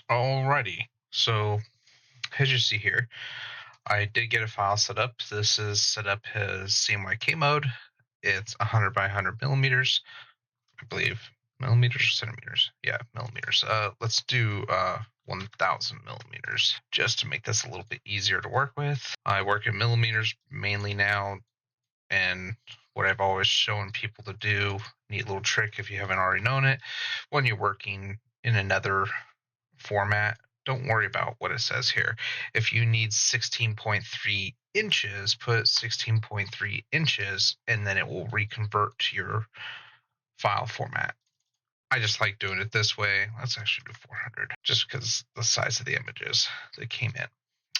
Alrighty, so as you see here, I did get a file set up. This is set up as CMYK mode. It's 100 by 100 millimeters, I believe. Millimeters or centimeters? Yeah, millimeters. Let's do 1000 millimeters just to make this a little bit easier to work with. I work in millimeters mainly now, and what I've always shown people to do, neat little trick if you haven't already known it, when you're working in another format, don't worry about what it says here. If you need 16.3 inches, put 16.3 inches, and then it will reconvert to your file format. I just like doing it this way. Let's actually do 400, just because the size of the images that came in.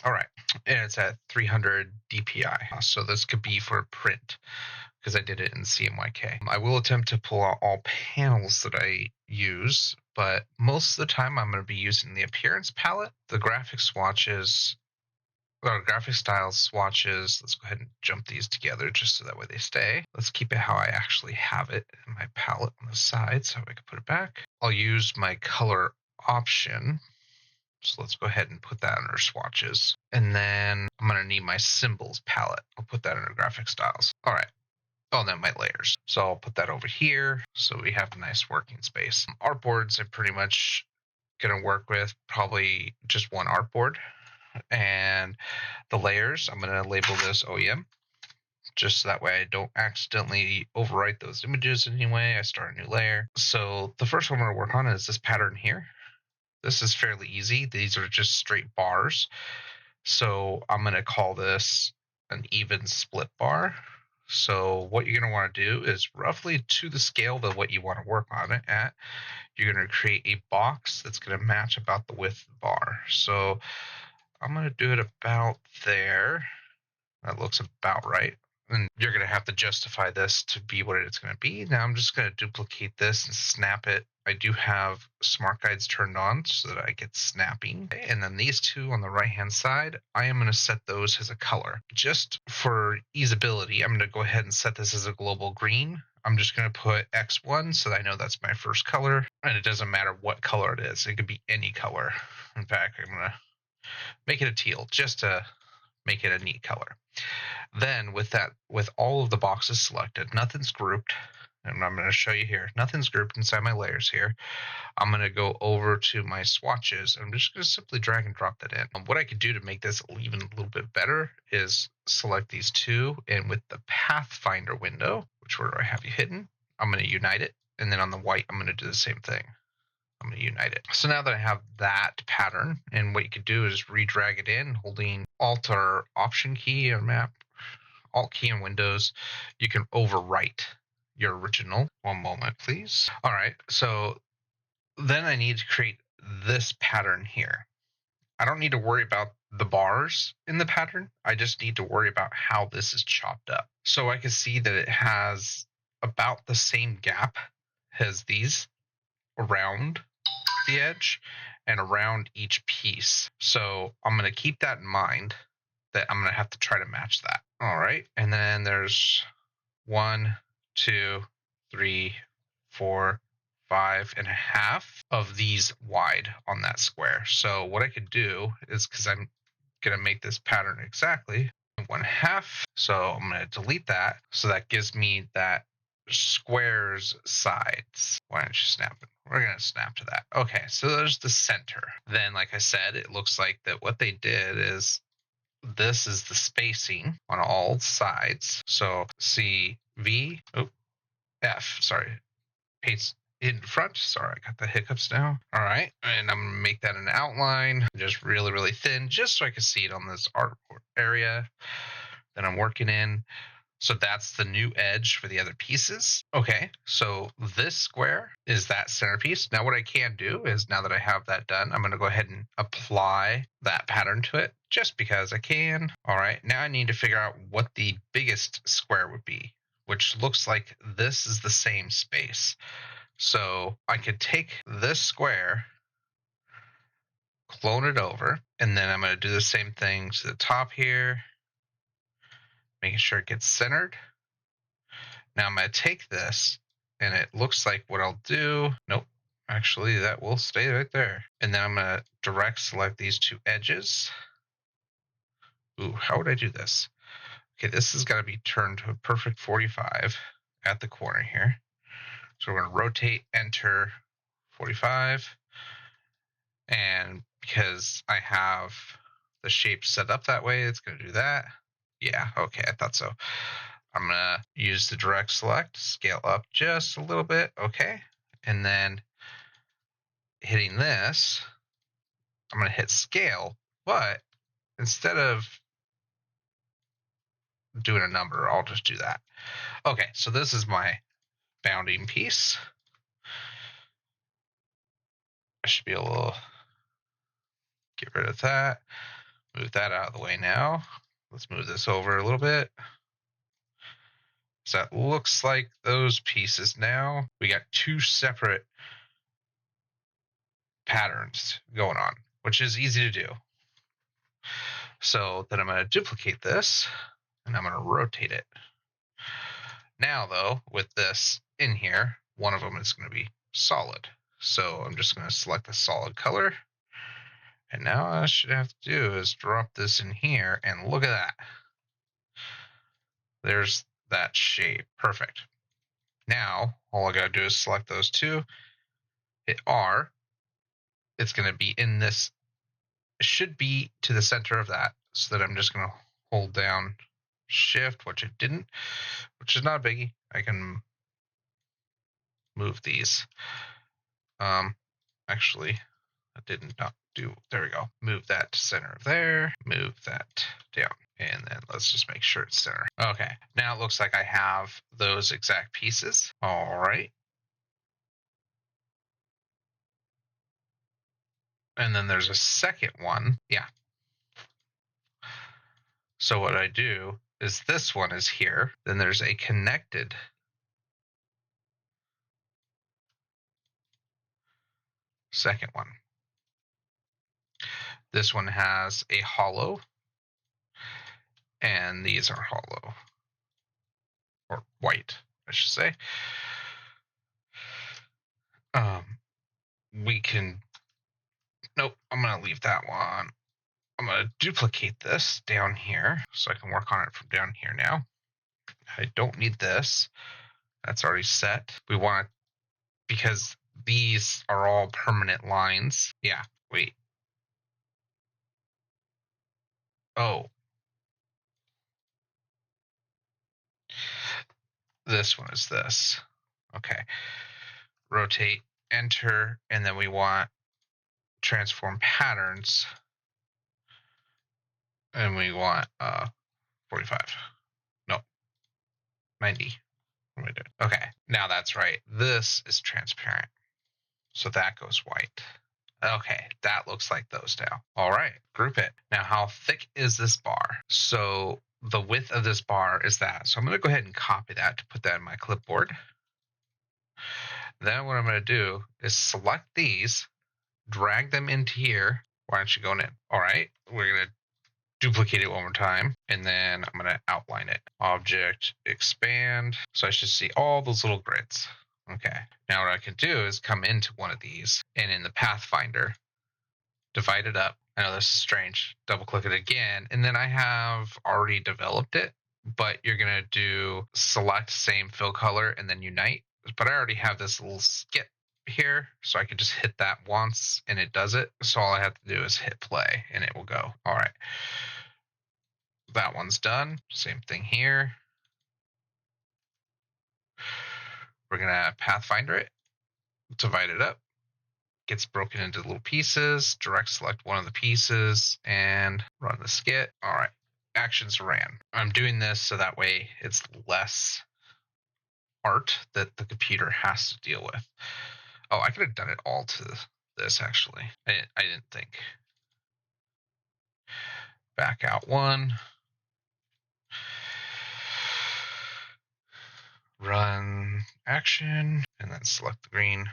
All right, and it's at 300 DPI. So this could be for print, because I did it in CMYK. I will attempt to pull out all panels that I use, but most of the time I'm going to be using the appearance palette, the graphic swatches, or graphic style swatches. Let's go ahead and jump these together just so that way they stay. Let's keep it how I actually have it in my palette on the side so I can put it back. I'll use my color option. So let's go ahead and put that under swatches. And then I'm going to need my symbols palette. I'll put that under graphic styles. All right. Oh, then my layers. So I'll put that over here so we have a nice working space. Artboards I'm pretty much going to work with probably just one artboard. And the layers, I'm going to label this OEM. Just so that way I don't accidentally overwrite those images anyway. I start a new layer. So the first one I'm going to work on is this pattern here. This is fairly easy. These are just straight bars. So I'm going to call this an even split bar. So what you're going to want to do is roughly to the scale of what you want to work on it at, you're going to create a box that's going to match about the width of the bar. So I'm going to do it about there. That looks about right. And you're going to have to justify this to be what it's going to be. Now I'm just going to duplicate this and snap it. I do have smart guides turned on so that I get snapping. And then these two on the right hand side, I am going to set those as a color. Just for easeability, I'm going to go ahead and set this as a global green. I'm just going to put X1 so that I know that's my first color. And it doesn't matter what color it is. It could be any color. In fact, I'm going to make it a teal just to make it a neat color. Then with all of the boxes selected, nothing's grouped, and I'm going to show you here, nothing's grouped inside my layers here. I'm going to go over to my swatches. I'm just going to simply drag and drop that in. What I could do to make this even a little bit better is select these two, and with the Pathfinder window, which where I have you hidden, I'm going to unite it, and then on the white, I'm going to do the same thing. I'm going to unite it. So now that I have that pattern, and what you could do is re-drag it in, holding Alt or Option key or Map, Alt key in Windows, you can overwrite your original. One moment, please. All right, so then I need to create this pattern here. I don't need to worry about the bars in the pattern. I just need to worry about how this is chopped up. So I can see that it has about the same gap as these around the edge and around each piece. So I'm going to keep that in mind, that I'm going to have to try to match that. All right. And then there's 1, 2, 3, 4, 5.5 of these wide on that square. So what I could do is, because I'm going to make this pattern exactly 1/2. So I'm going to delete that. So that gives me that square's sides. Why don't you snap it? We're going to snap to that. Okay, so there's the center. Then, like I said, it looks like that what they did is this is the spacing on all sides. So F, sorry, paste in front. Sorry, I got the hiccups now. All right, and I'm gonna make that an outline, just really, really thin, just so I can see it on this art area that I'm working in. So that's the new edge for the other pieces. Okay, so this square is that centerpiece. Now what I can do is, now that I have that done, I'm going to go ahead and apply that pattern to it just because I can. All right, now I need to figure out what the biggest square would be, which looks like this is the same space. So I could take this square, clone it over, and then I'm going to do the same thing to the top here, making sure it gets centered. Now I'm going to take this, and it looks like what I'll do, nope, Actually, that will stay right there. And then I'm going to direct select these two edges. Ooh, how would I do this? Okay, this has got to be turned to a perfect 45 at the corner here. So we're going to rotate, enter 45. And because I have the shape set up that way, it's going to do that. Yeah, okay, I thought so. I'm going to use the direct select, scale up just a little bit, okay? And then hitting this, I'm going to hit scale, but instead of doing a number, I'll just do that. Okay, so this is my bounding piece. I should be able to get rid of that, move that out of the way now. Let's move this over a little bit. So that looks like those pieces now. We got two separate patterns going on, which is easy to do. So then I'm going to duplicate this and I'm going to rotate it. Now though, with this in here, one of them is going to be solid. So I'm just going to select the solid color. And now all I should have to do is drop this in here and look at that. There's that shape. Perfect. Now, all I got to do is select those two, hit R. It's going to be in this, it should be to the center of that. So that I'm just going to hold down Shift, which it didn't, which is not a biggie. I can move these. Actually, I did not do, there we go. Move that to center of there, move that down. And then let's just make sure it's center. Okay, now it looks like I have those exact pieces. All right. And then there's a second one. Yeah. So what I do is this one is here. Then there's a connected second one. This one has a hollow, and these are hollow, or white, I should say. We can, nope, I'm going to leave that one. I'm going to duplicate this down here so I can work on it from down here now. I don't need this. That's already set. We want, because these are all permanent lines. Yeah, wait. Oh. This one is this. Okay. Rotate, enter, and then we want transform patterns. And we want 45. No, 90. What am I doing? Okay, now that's right. This is transparent. So that goes white. Okay, that looks like those now. All right, group it. Now, how thick is this bar? So the width of this bar is that. So I'm going to go ahead and copy that to put that in my clipboard. Then what I'm going to do is select these, drag them into here. Why don't you go in? All right, we're going to duplicate it one more time, and then I'm going to outline it. Object, expand. So I should see all those little grids. Okay, now what I can do is come into one of these, and in the Pathfinder, divide it up. I know this is strange. Double click it again, and then I have already developed it, but you're going to do select same fill color and then unite. But I already have this little skip here, so I can just hit that once and it does it. So all I have to do is hit play and it will go. All right. That one's done. Same thing here. We're going to Pathfinder it, divide it up. Gets broken into little pieces, direct select one of the pieces and run the skit. All right, actions ran. I'm doing this so that way it's less art that the computer has to deal with. Oh, I could have done it all to this actually. I didn't think. Back out one. Run action and then select the green.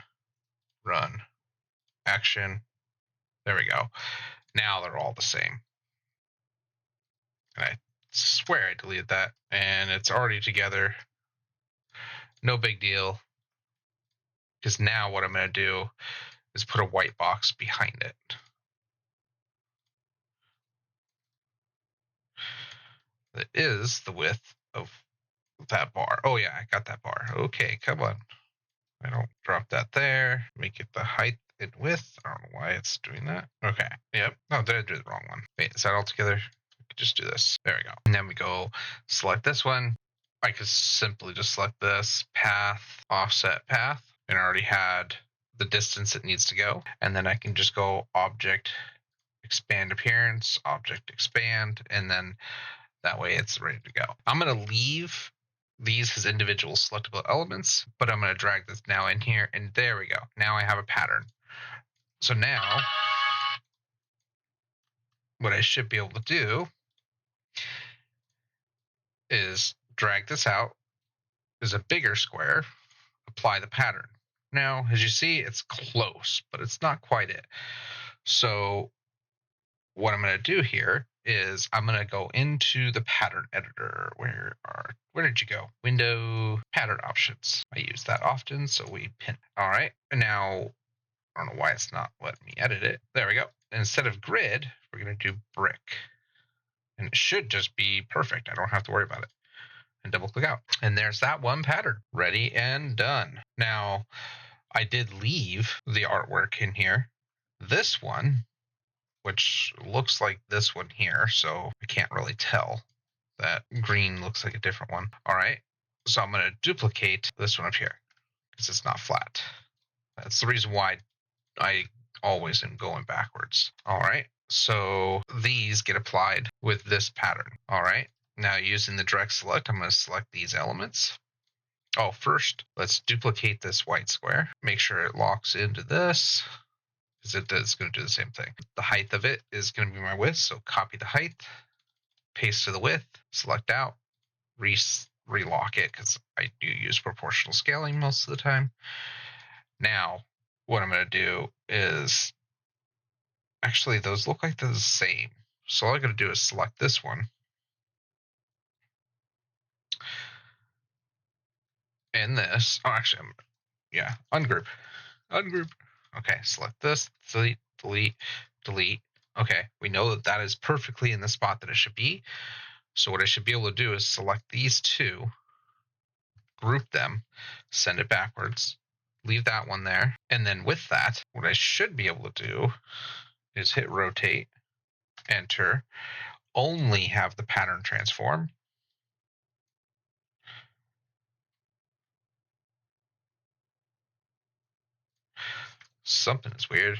Run action. There we go. Now they're all the same. And I swear I deleted that, and it's already together. No big deal. Because now what I'm going to do is put a white box behind it. That is the width of that bar. Oh yeah, I got that bar. Okay, come on. I don't drop that there. Make it the height and width. I don't know why it's doing that. Okay. Yep. Oh, did I do the wrong one? Wait, is that all together? We could just do this. There we go. And then we go select this one. I could simply just select this path, offset path, and I already had the distance it needs to go. And then I can just go object, expand appearance, object expand, and then that way it's ready to go. I'm going to leave these as individual selectable elements, but I'm going to drag this now in here, and there we go. Now I have a pattern. So now what I should be able to do is drag this out as a bigger square, apply the pattern. Now, as you see, it's close, but it's not quite it. So what I'm going to do here is I'm going to go into the pattern editor. Where did you go? Window, pattern options. I use that often, so we pin. All right, and now I don't know why it's not letting me edit it. There we go. Instead of grid, we're going to do brick. And it should just be perfect. I don't have to worry about it. And double click out. And there's that one pattern. Ready and done. Now, I did leave the artwork in here. This one, which looks like this one here, so I can't really tell. That green looks like a different one. All right. So I'm going to duplicate this one up here because it's not flat. That's the reason why I always am going backwards. All right. So these get applied with this pattern. All right. Now using the direct select, I'm going to select these elements. Oh, first, let's duplicate this white square. Make sure it locks into this because it's going to do the same thing. The height of it is going to be my width. So copy the height, paste to the width, select out, relock it because I do use proportional scaling most of the time. Now, what I'm going to do is, actually, those look like they're the same. So all I got to do is select this one. And this. Oh, actually, ungroup. Ungroup. Okay, select this, delete, delete, delete. Okay, we know that that is perfectly in the spot that it should be. So what I should be able to do is select these two, group them, send it backwards, leave that one there. And then with that, what I should be able to do is hit rotate, enter, only have the pattern transform. Something is weird.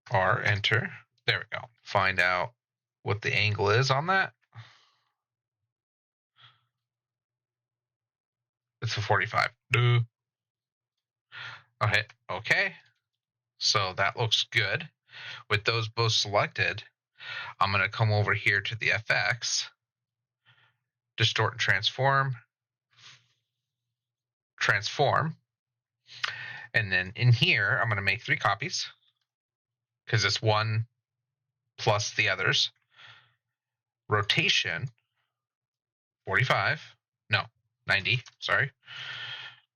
R, enter. There we go. Find out what the angle is on that. It's a 45. I'll hit OK. So that looks good. With those both selected, I'm going to come over here to the FX, distort and transform, and then in here, I'm going to make 3 copies because it's one plus the others. Rotation, 45. No, 90. Sorry.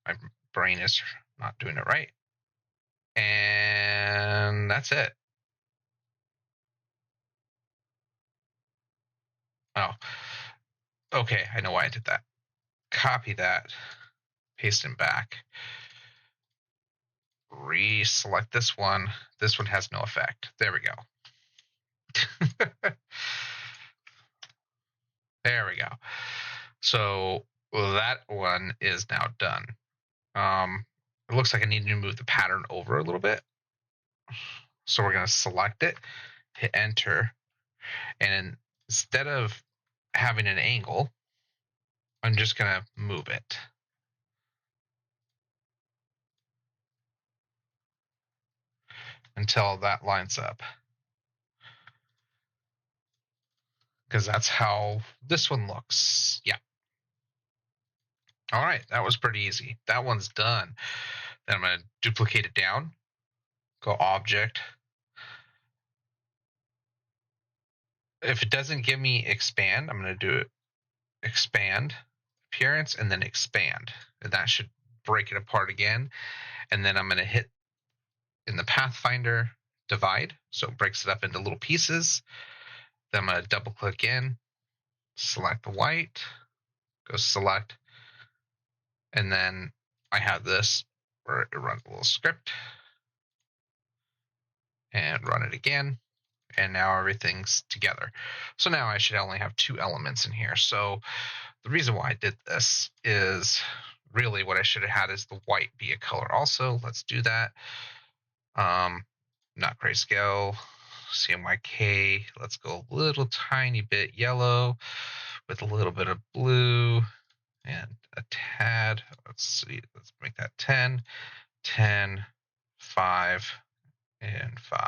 My brain is not doing it right. And that's it. Oh, okay. I know why I did that. Copy that, paste it back. Reselect this one. This one has no effect. There we go. There we go. So that one is now done. It looks like I need to move the pattern over a little bit. So we're going to select it, hit enter, and instead of having an angle, I'm just going to move it. Until that lines up. Because that's how this one looks. Yeah. All right, that was pretty easy. That one's done. Then I'm going to duplicate it down, go object. If it doesn't give me expand, I'm going to do it expand, appearance and then expand. And that should break it apart again. And then I'm going to hit in the Pathfinder divide. So it breaks it up into little pieces. Then I'm going to double click in, select the white, go select, and then I have this where it runs a little script and run it again. And now everything's together. So now I should only have 2 elements in here. So the reason why I did this is really what I should have had is the white be a color also. Let's do that. Not grayscale, CMYK. Let's go a little tiny bit yellow with a little bit of blue and a tad. Let's see, let's make that 10, 10, 5, and 5.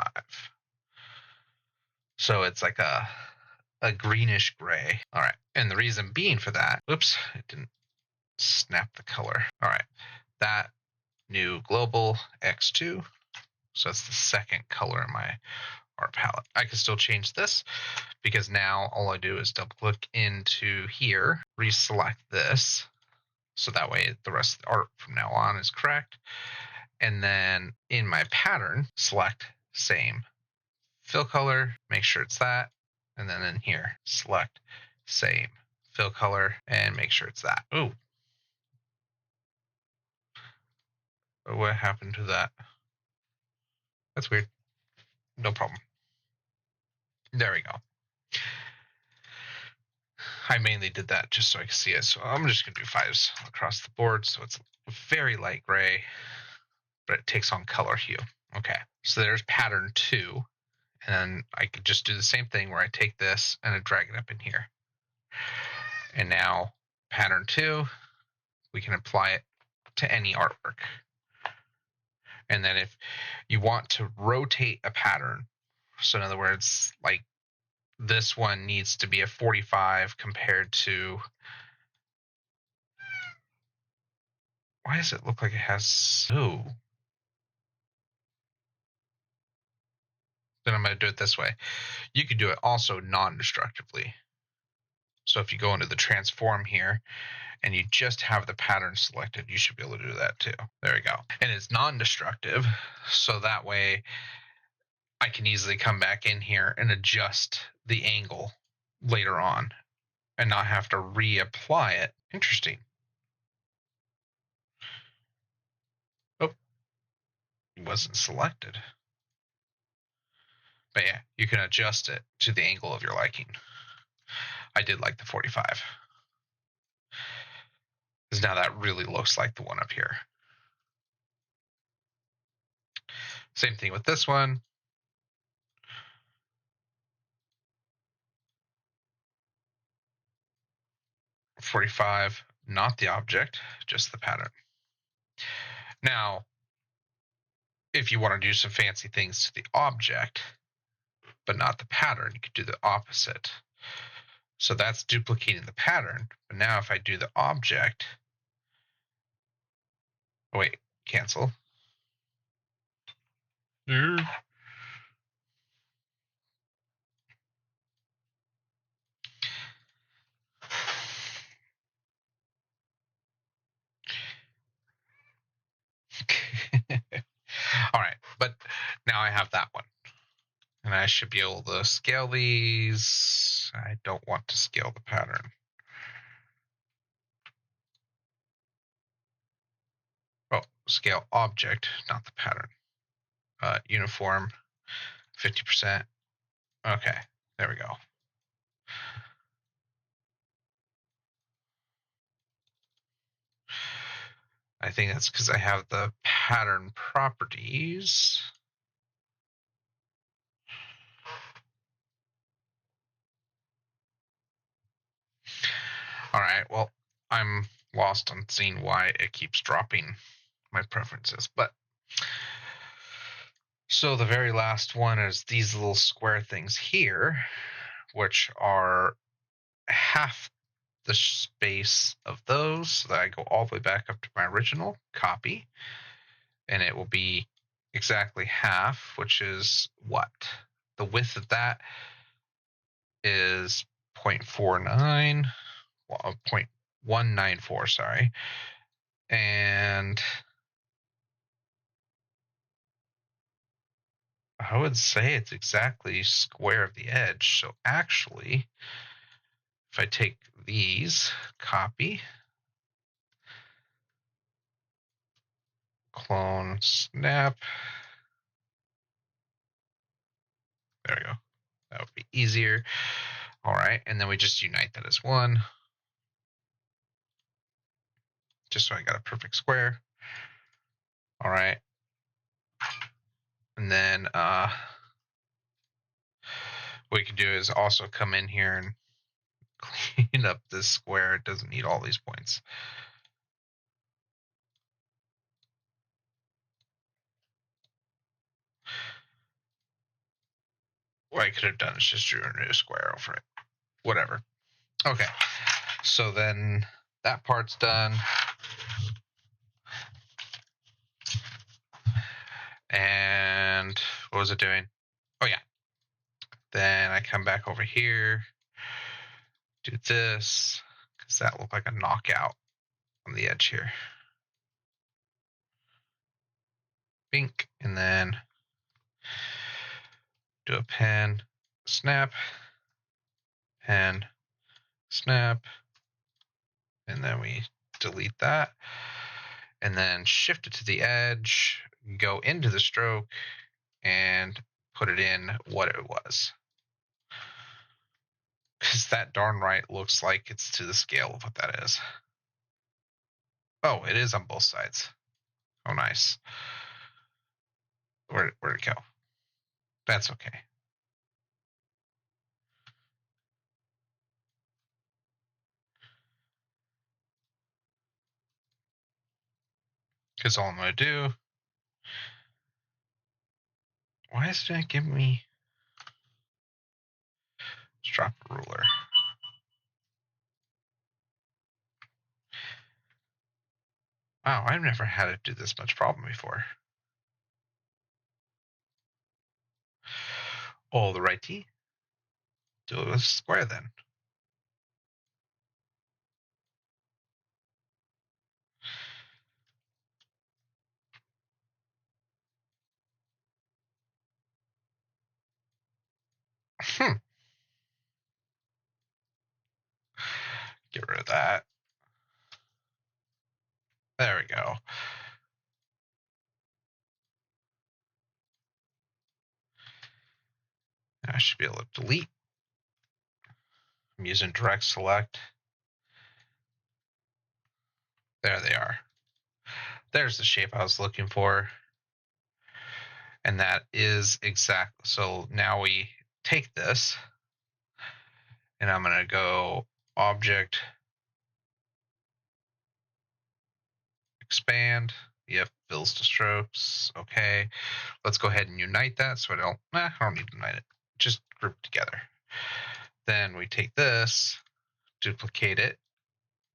So it's like a greenish gray. All right, and the reason being for that, oops, it didn't snap the color. All right, that new global X2. So it's the second color in my art palette. I can still change this because now all I do is double click into here, reselect this. So that way the rest of the art from now on is correct. And then in my pattern, select same fill color, make sure it's that. And then in here, select same fill color and make sure it's that. Ooh. What happened to that? That's weird. No problem. There we go. I mainly did that just so I could see it. So I'm just going to do 5s across the board. So it's very light gray, but it takes on color hue. Okay, so there's pattern 2. And then I could just do the same thing where I take this and I drag it up in here. And now pattern 2, we can apply it to any artwork. And then if you want to rotate a pattern, so in other words, like this one needs to be a 45 compared to, why does it look like it has, oh. Then I'm going to do it this way. You could do it also non-destructively. So if you go into the transform here and you just have the pattern selected, you should be able to do that too. There we go. And it's non-destructive. So that way I can easily come back in here and adjust the angle later on and not have to reapply it. Interesting. Oh, it wasn't selected. But yeah, you can adjust it to the angle of your liking. I did like the 45. Because now that really looks like the one up here. Same thing with this one. .45, not the object, just the pattern. Now, if you want to do some fancy things to the object, but not the pattern, you could do the opposite. So that's duplicating the pattern. But now if I do the object, oh wait, cancel. All right, but now I have that one. And I should be able to scale these. I don't want to scale the pattern. Oh, scale object, not the pattern. Uniform, 50%. Okay, there we go. I think that's because I have the pattern properties. All right, well, I'm lost on seeing why it keeps dropping my preferences. But so the very last one is these little square things here, which are half the space of those, so that I go all the way back up to my original copy. And it will be exactly half, which is what? The width of that is 0.49, well, 194, sorry. And I would say it's exactly square of the edge. So actually, if I take these, copy, clone, snap. There we go. That would be easier. All right, and then we just unite that as one. Just so I got a perfect square. All right. And then what we can do is also come in here and clean up this square. It doesn't need all these points. What I could have done is just drew a new square over it. Whatever. Okay. So then that part's done. And what was it doing? Oh, yeah. Then I come back over here, do this, because that looked like a knockout on the edge here. Bink, and then do a pen, snap, pen, snap, and then we delete that. And then shift it to the edge, go into the stroke, and put it in what it was. Because that darn right looks like it's to the scale of what that is. Oh, it is on both sides. Oh, nice. Where'd it go? That's okay. Because all I'm going to do... Why is it not giving me... Let's drop a ruler. Wow, I've never had it do this much problem before. Oh, the righty? Do it with square then. Get rid of that. There we go. I should be able to delete. I'm using direct select. There they are. There's the shape I was looking for. And that is exact. So now we take this, and I'm going to go object, expand. Yep, fills to strokes. Okay. Let's go ahead and unite that so I don't need to unite it. Just group together. Then we take this, duplicate it,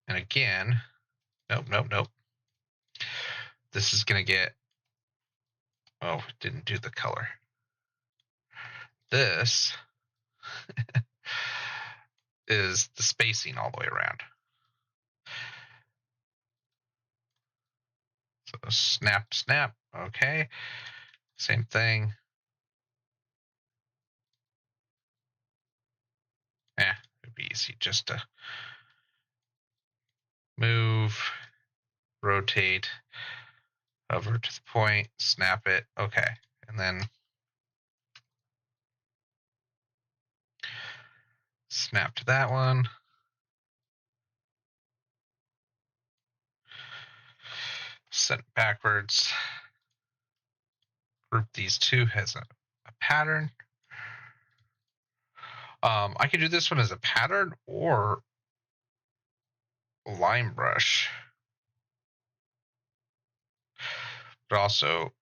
and again, nope. This is going to get, oh, it didn't do the color. This is the spacing all the way around. So snap, okay. Same thing. It'd be easy just to move, rotate, hover to the point, snap it. Okay. And then snap to that one. Set it backwards. Group these two as a pattern. I could do this one as a pattern or a line brush. But also,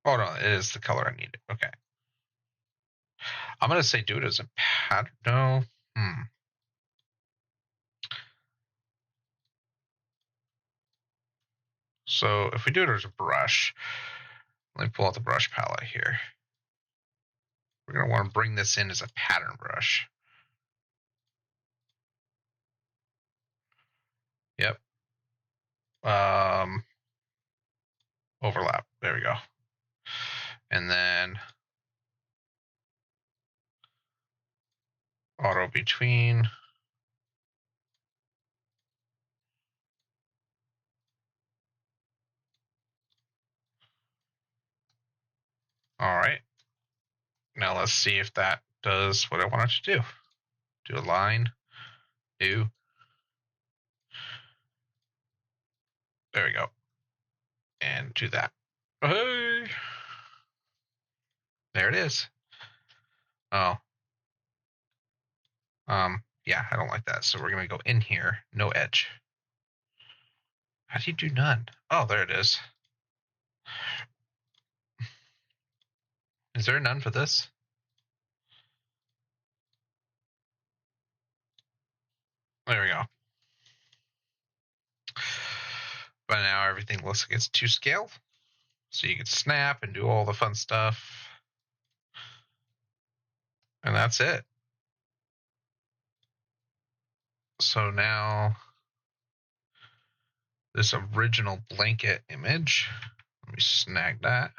oh no, it is the color I needed. Okay. I'm going to say do it as a pattern. No. So if we do it as a brush, let me pull out the brush palette here. We're going to want to bring this in as a pattern brush. overlap. There we go. And then auto between. All right. Now let's see if that does what I want it to do. Do a line, do. There we go. And do that. Hey. There it is. Oh. Yeah, I don't like that. So we're going to go in here, no edge. How do you do none? Oh, there it is. Is there none for this? There we go. But now everything looks like it's to scale. So you can snap and do all the fun stuff. And that's it. So now this original blanket image, let me snag that.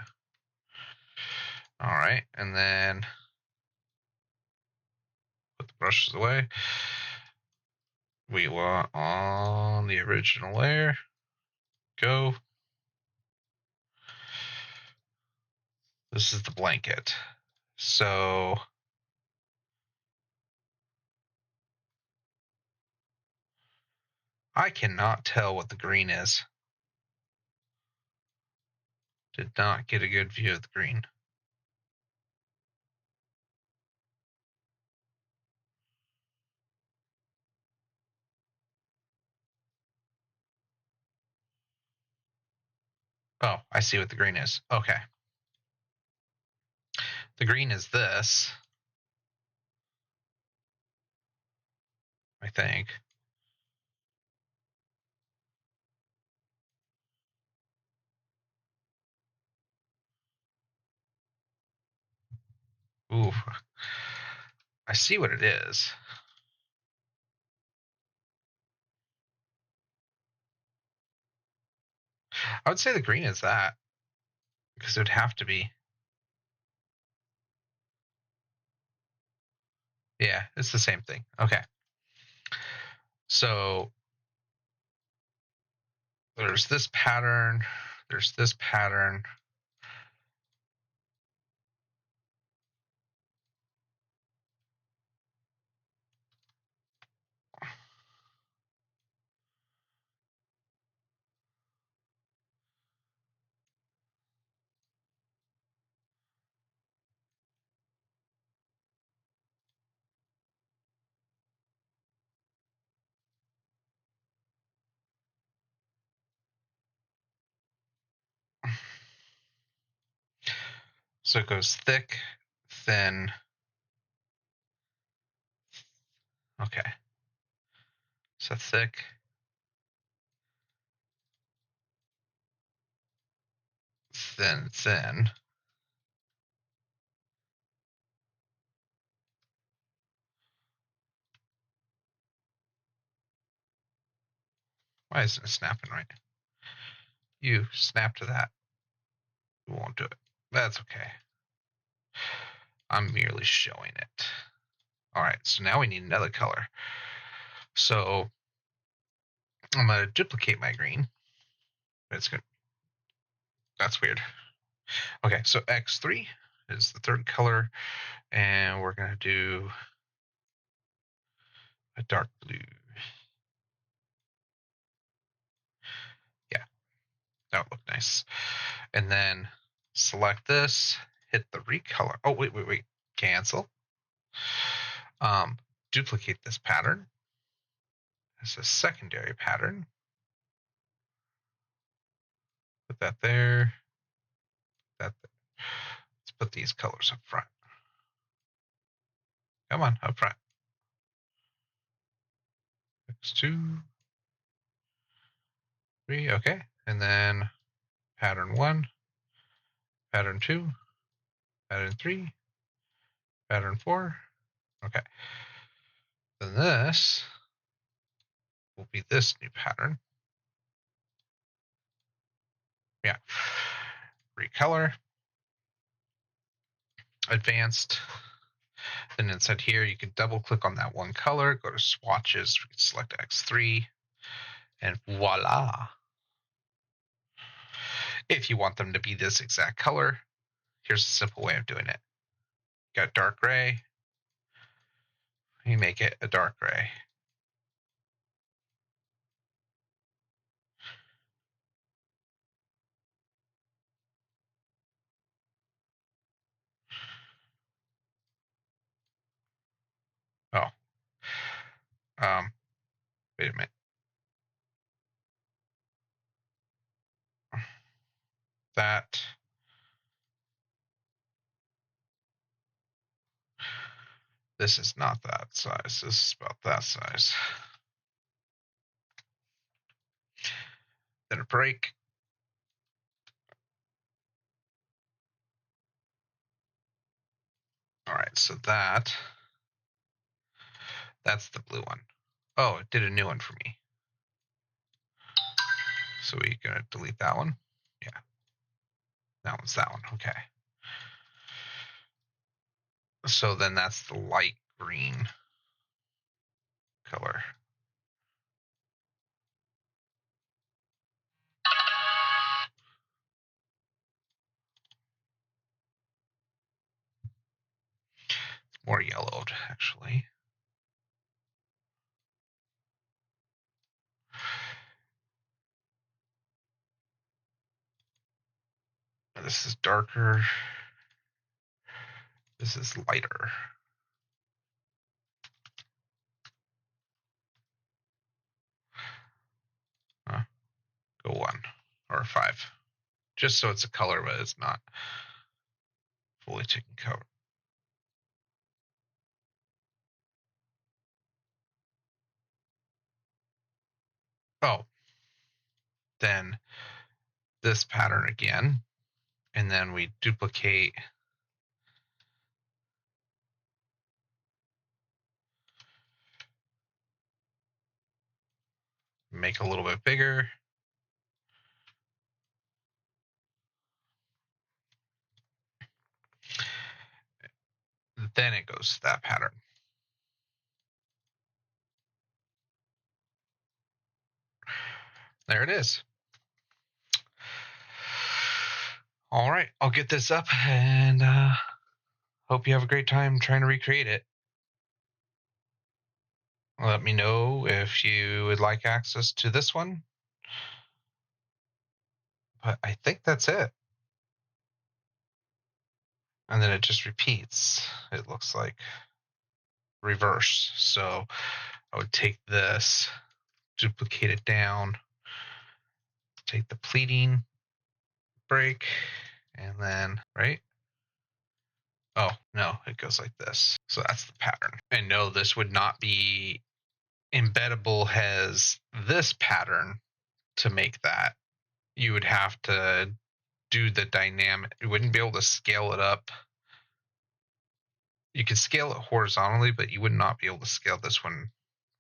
All right, and then put the brushes away. We want on the original layer, go. This is the blanket. So I cannot tell what the green is. Did not get a good view of the green. Oh, I see what the green is. Okay. The green is this, I think. Ooh, I see what it is. I would say the green is that, because it would have to be. Yeah, it's the same thing. Okay. So there's this pattern, there's this pattern. So it goes thick, thin. Okay. So thick, thin, thin. Why isn't it snapping right? You snap to that. You won't do it. That's okay. I'm merely showing it. All right, so now we need another color. So I'm going to duplicate my green. It's good. That's weird. Okay, so X3 is the third color, and we're going to do a dark blue. Yeah, that would look nice. And then select this, hit the recolor. Oh, wait. Cancel. Duplicate this pattern as a secondary pattern. Put that there. That there. Let's put these colors up front. Come on, up front. X2, 3, okay. And then pattern 1, pattern 2, pattern 3, pattern 4. Okay. Then this will be this new pattern. Yeah. Recolor. Advanced. Then inside here, you can double click on that one color, go to swatches, we can select X3, and voila. If you want them to be this exact color, here's a simple way of doing it. Got dark gray, you make it a dark gray. Oh, wait a minute. This is not that size. This is about that size. Then a break. All right, so that's the blue one. Oh, it did a new one for me. So we're gonna delete that one. Yeah, that one's that one. Okay. So then that's the light green color. It's more yellowed, actually. This is darker. This is lighter. Go 1 or 5. Just so it's a color, but it's not fully taken cover. Oh, then this pattern again, and then we duplicate. Make a little bit bigger. Then it goes to that pattern. There it is. All right, I'll get this up and hope you have a great time trying to recreate it. Let me know if you would like access to this one. But I think that's it. And then it just repeats, it looks like. Reverse. So I would take this, duplicate it down, take the pleating, break, and then, right? Oh, no, it goes like this. So that's the pattern. And no, this would not be embeddable as this pattern to make that. You would have to do the dynamic. You wouldn't be able to scale it up. You could scale it horizontally, but you would not be able to scale this one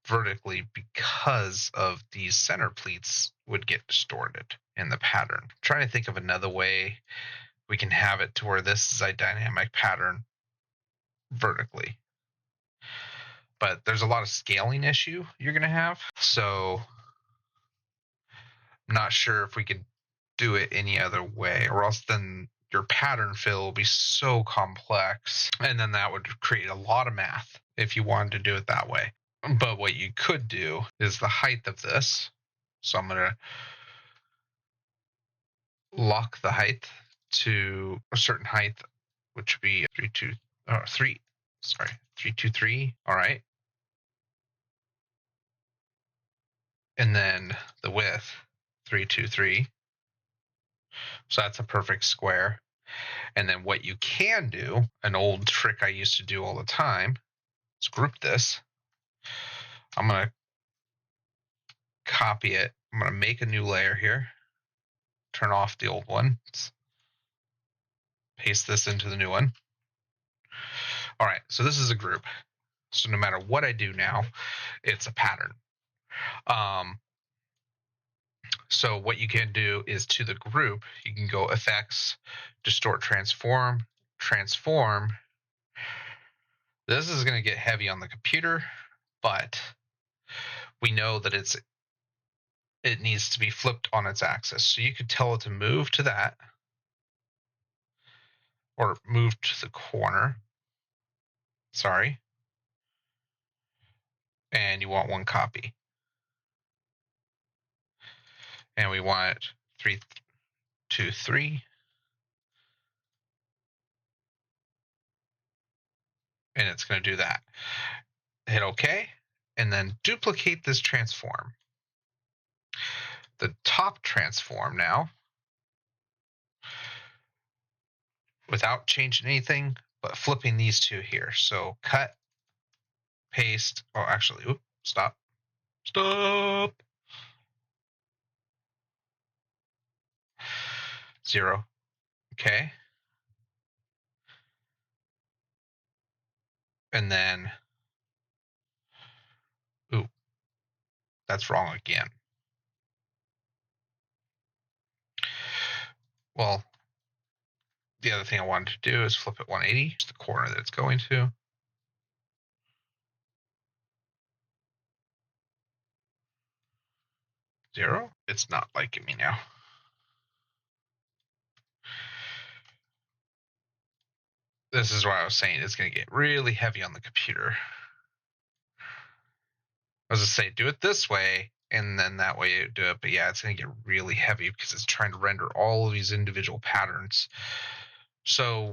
vertically because of these center pleats would get distorted in the pattern. I'm trying to think of another way we can have it to where this is a dynamic pattern vertically. But there's a lot of scaling issue you're going to have. So I'm not sure if we could do it any other way, or else then your pattern fill will be so complex. And then that would create a lot of math if you wanted to do it that way. But what you could do is the height of this. So I'm going to lock the height to a certain height, which would be 323. All right. And then the width, 323. So that's a perfect square. And then what you can do, an old trick I used to do all the time, is group this. I'm going to copy it. I'm going to make a new layer here. Turn off the old one. Paste this into the new one. All right, so this is a group. So no matter what I do now, it's a pattern. So what you can do is to the group, you can go effects, distort, transform, transform. This is going to get heavy on the computer, but we know that it needs to be flipped on its axis. So you could tell it to move to that, or move to the corner. Sorry. And you want one copy. And we want 3, 2, 3. And it's going to do that. Hit OK, and then duplicate this transform. The top transform now, without changing anything, but flipping these two here. So cut, paste, oh, actually, oops, stop. Stop. 0. Okay. And then, ooh, that's wrong again. Well, the other thing I wanted to do is flip it 180, the corner that it's going to. Zero? It's not liking me now. This is what I was saying. It's going to get really heavy on the computer. I was going to say, do it this way, and then that way you do it. But yeah, it's going to get really heavy because it's trying to render all of these individual patterns. So